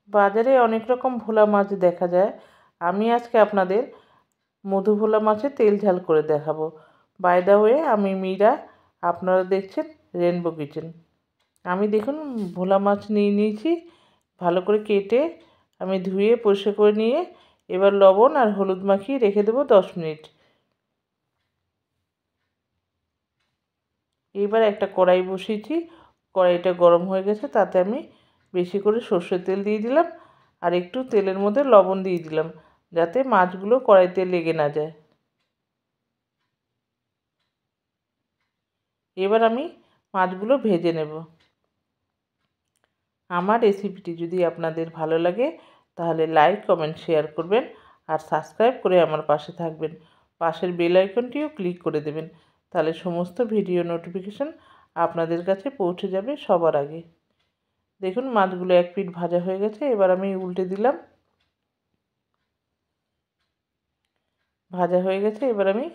বাজারে অনেক রকম ভোলা মাছ দেখা যায়। আমি আজকে আপনাদের মধু ভোলা মাছের তেল ঝাল করে দেখাবো। বাই দ্য ওয়ে, আমি মীরা, আপনারা দেখছেন রেনবো কিচেন। আমি দেখুন ভোলা মাছ নিয়ে নিয়েছি, ভালো করে কেটে আমি ধুয়ে পরিষ্কার করে নিয়ে এবার লবণ আর হলুদ মাখিয়ে রেখে দেবো 10 মিনিট। এবার একটা কড়াই বসিয়েছি, কড়াইটা গরম হয়ে গেছে, তাতে আমি বেশি করে সর্ষের তেল দিয়ে দিলাম আর একটু তেলের মধ্যে লবণ দিয়ে দিলাম, যাতে মাছগুলো কড়াইতে লেগে না যায়। এবার আমি মাছগুলো ভেজে নেব। আমার রেসিপিটি যদি আপনাদের ভালো লাগে তাহলে লাইক, কমেন্ট, শেয়ার করবেন আর সাবস্ক্রাইব করে আমার পাশে থাকবেন। পাশের বেল আইকনটিও ক্লিক করে দেবেন, তাহলে সমস্ত ভিডিও নোটিফিকেশন আপনাদের কাছে পৌঁছে যাবে সবার আগে। দেখুন মাছগুলো এক পিঠ ভাজা হয়ে গেছে, এবার আমি উল্টে দিলাম। ভাজা হয়ে গেছে, এবার আমি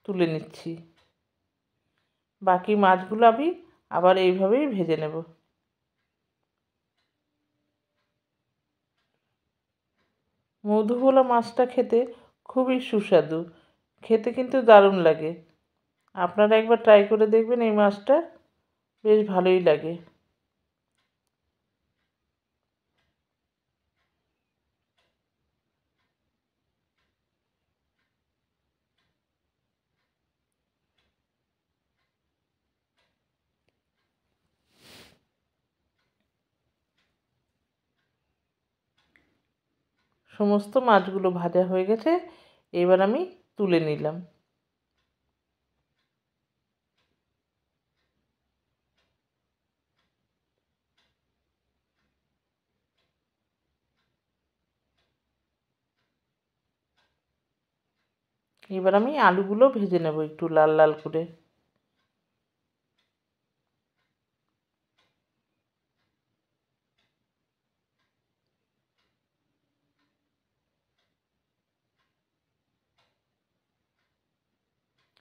তুলে নিচ্ছি। বাকি মাছগুলো আমি আবার এইভাবেই ভেজে নেব। মধুভোলা মাছটা খেতে খুবই সুস্বাদু, খেতে কিন্তু দারুণ লাগে। আপনারা একবার ট্রাই করে দেখবেন, এই মাছটা বেশ ভালোই লাগে। সমস্ত মাছগুলো ভাজা হয়ে গেছে, এবার আমি তুলে নিলাম। এবার আমি আলুগুলো ভেজে নেব একটু লাল লাল করে।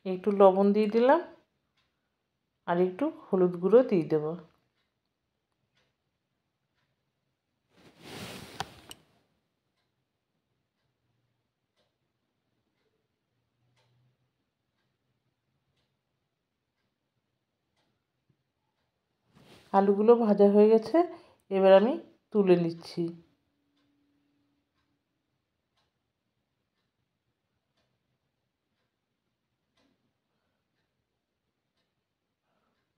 একটু লবণ দিয়ে দিলাম আর একটু হলুদ গুঁড়ো দিয়ে দেবো। আলুগুলো ভাজা হয়ে গেছে, এবার আমি তুলে নিচ্ছি।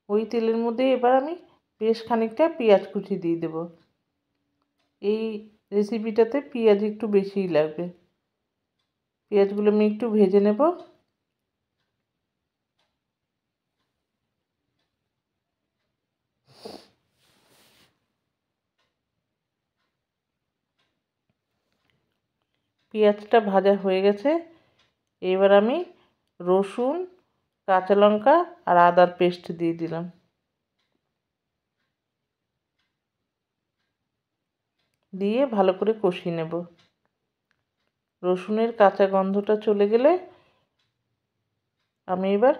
ওই তেলের মধ্যে এবার আমি বেশ খানিকটা পেঁয়াজ কুচি দিয়ে দেবো। এই রেসিপিটাতে পেঁয়াজ একটু বেশিই লাগবে। পেঁয়াজগুলো আমি একটু ভেজে নেব। পেঁয়াজটা ভাজা হয়ে গেছে, এবার আমি রসুন, কাঁচা লঙ্কা আর আদার পেস্ট দিয়ে দিলাম। দিয়ে ভালো করে কষিয়ে নেব। রসুনের কাঁচা গন্ধটা চলে গেলে আমি এবার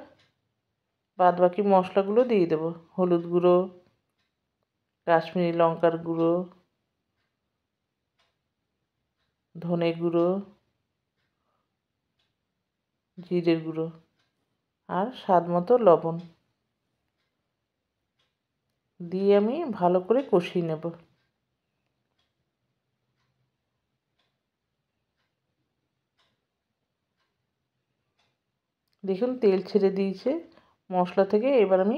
বাদবাকি মশলাগুলো দিয়ে দেব। হলুদ গুঁড়ো, কাশ্মীরি লঙ্কার গুঁড়ো, ধনে গুঁড়ো, জিরের গুঁড়ো আর স্বাদ মতো লবণ দিয়ে আমি ভালো করে কষিয়ে নেব। দেখুন তেল ছেড়ে দিয়েছে মশলা থেকে, এবার আমি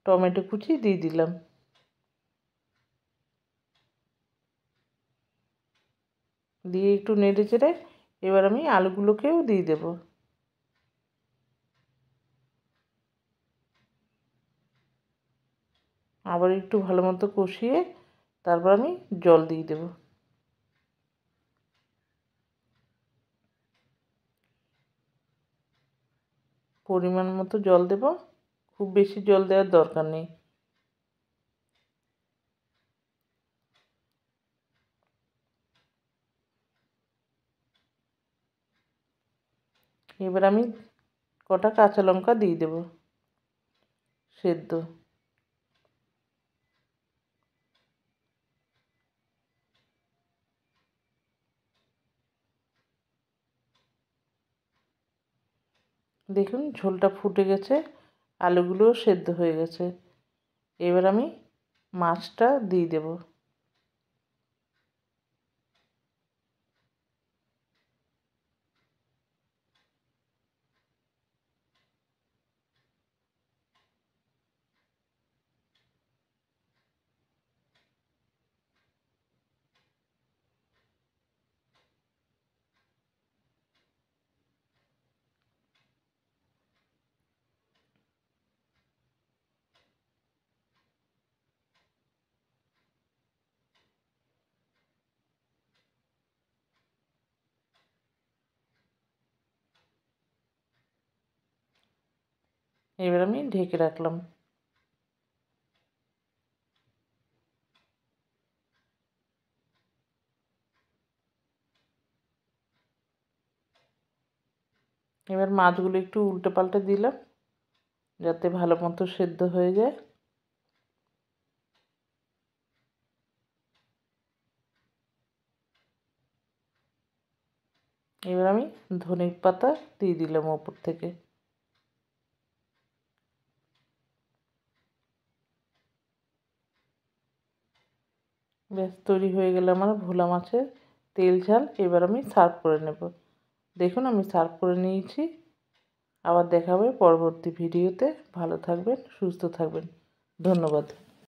টমেটো কুচি দিয়ে দিলাম। দিয়ে একটু নেড়ে চেড়ে এবার আমি আলুগুলোকেও দিয়ে দেব। আবার একটু ভালো মতো কষিয়ে তারপর আমি জল দিয়ে দেব। পরিমাণ মতো জল দেব, খুব বেশি জল দেওয়ার দরকার নেই। এবার আমি কটা কাঁচা লঙ্কা দিয়ে দেব সেদ্ধ। দেখুন ঝোলটা ফুটে গেছে, আলুগুলোও সেদ্ধ হয়ে গেছে। এবার আমি মাছটা দিয়ে দেব। এবার আমি ঢেকে রাখলাম। এবার মাছগুলো একটু উল্টে পাল্টে দিলাম যাতে ভালো মতো সেদ্ধ হয়ে যায়। এবার আমি ধনে পাতা দিয়ে দিলাম ওপর থেকে। ব্যাস তৈরি হয়ে গেল আমার ভোলা মাছের তেল ঝাল। এবার আমি সার্ভ করে নেব। দেখুন আমি সার্ভ করে নিয়েছি। আবার দেখা হবে পরবর্তী ভিডিওতে। ভালো থাকবেন, সুস্থ থাকবেন। ধন্যবাদ।